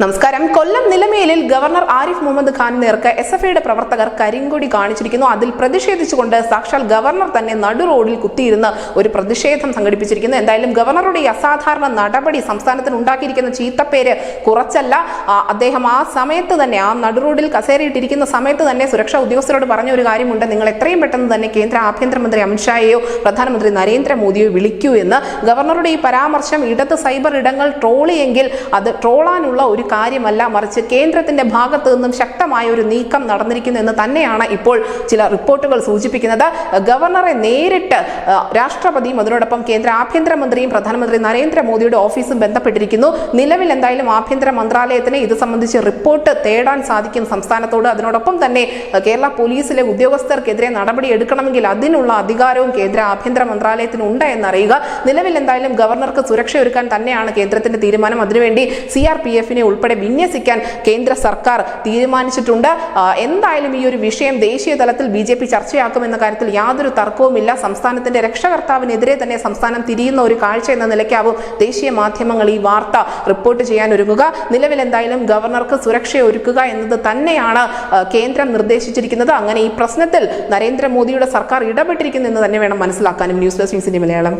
നമസ്കാരം. കൊല്ലം നിലമേലിൽ ഗവർണർ ആരിഫ് മുഹമ്മദ് ഖാൻ നേർക്ക് എസ്എഫ്ഐയുടെ പ്രവർത്തകർ കരിങ്കൊടി കാണിച്ചിരിക്കുന്നു. അതിൽ പ്രതിഷേധിച്ചുകൊണ്ട് സാക്ഷാൽ ഗവർണർ തന്നെ നടു റോഡിൽ കുത്തിയിരുന്ന് ഒരു പ്രതിഷേധം സംഘടിപ്പിച്ചിരിക്കുന്നു. എന്തായാലും ഗവർണറുടെ ഈ അസാധാരണ നടപടി സംസ്ഥാനത്തിന് ഉണ്ടാക്കിയിരിക്കുന്ന ചീത്തപ്പേര് കുറച്ചല്ല. അദ്ദേഹം ആ സമയത്ത് തന്നെ ആ നടു റോഡിൽ കസേരയിട്ടിരിക്കുന്ന സമയത്ത് തന്നെ സുരക്ഷാ ഉദ്യോഗസ്ഥരോട് പറഞ്ഞ ഒരു കാര്യമുണ്ട്: നിങ്ങൾ എത്രയും പെട്ടെന്ന് തന്നെ കേന്ദ്ര ആഭ്യന്തരമന്ത്രി അമിത്ഷായെയോ പ്രധാനമന്ത്രി നരേന്ദ്രമോദിയോ വിളിക്കൂ എന്ന്. ഗവർണറുടെ ഈ പരാമർശം ഇടത് സൈബർ ഇടങ്ങൾ ട്രോളിയെങ്കിൽ അത് ട്രോളാനുള്ള ഒരു കാര്യമല്ല, മറിച്ച് കേന്ദ്രത്തിന്റെ ഭാഗത്തു നിന്നും ശക്തമായ ഒരു നീക്കം നടന്നിരിക്കുന്നു എന്ന് തന്നെയാണ് ഇപ്പോൾ ചില റിപ്പോർട്ടുകൾ സൂചിപ്പിക്കുന്നത്. ഗവർണറെ നേരിട്ട് രാഷ്ട്രപതിയും അതിനോടൊപ്പം കേന്ദ്ര ആഭ്യന്തരമന്ത്രിയും പ്രധാനമന്ത്രി നരേന്ദ്രമോദിയുടെ ഓഫീസും ബന്ധപ്പെട്ടിരിക്കുന്നു. നിലവിൽ എന്തായാലും ആഭ്യന്തര മന്ത്രാലയത്തിന് ഇത് സംബന്ധിച്ച് റിപ്പോർട്ട് തേടാൻ സാധിക്കും സംസ്ഥാനത്തോട്. അതിനോടൊപ്പം തന്നെ കേരള പോലീസിലെ ഉദ്യോഗസ്ഥർക്കെതിരെ നടപടി എടുക്കണമെങ്കിൽ അതിനുള്ള അധികാരവും കേന്ദ്ര ആഭ്യന്തര മന്ത്രാലയത്തിന് ഉണ്ട് എന്നറിയുക. നിലവിൽ എന്തായാലും ഗവർണർക്ക് സുരക്ഷ ഒരുക്കാൻ തന്നെയാണ് കേന്ദ്രത്തിന്റെ തീരുമാനം. അതിനുവേണ്ടി CRPF-നെ ഉൾപ്പെടെ വിന്യസിക്കാൻ കേന്ദ്ര സർക്കാർ തീരുമാനിച്ചിട്ടുണ്ട്. എന്തായാലും ഈ ഒരു വിഷയം ദേശീയ തലത്തിൽ BJP ചർച്ചയാക്കുമെന്ന കാര്യത്തിൽ യാതൊരു തർക്കവുമില്ല. സംസ്ഥാനത്തിന്റെ രക്ഷകർത്താവിനെതിരെ തന്നെ സംസ്ഥാനം തിരിയുന്ന ഒരു കാഴ്ച എന്ന നിലയ്ക്കാവും ദേശീയ മാധ്യമങ്ങൾ ഈ വാർത്ത റിപ്പോർട്ട് ചെയ്യാൻ ഒരുങ്ങുക. നിലവിൽ എന്തായാലും ഗവർണർക്ക് സുരക്ഷ ഒരുക്കുക എന്നത് തന്നെയാണ് കേന്ദ്രം നിർദ്ദേശിച്ചിരിക്കുന്നത്. അങ്ങനെ ഈ പ്രശ്നത്തിൽ നരേന്ദ്രമോദിയുടെ സർക്കാർ ഇടപെട്ടിരിക്കുന്നു എന്ന് തന്നെ വേണം മനസ്സിലാക്കാനും. ന്യൂസ് ഡെസ്ക് ന്യൂസിന്റെ മലയാളം.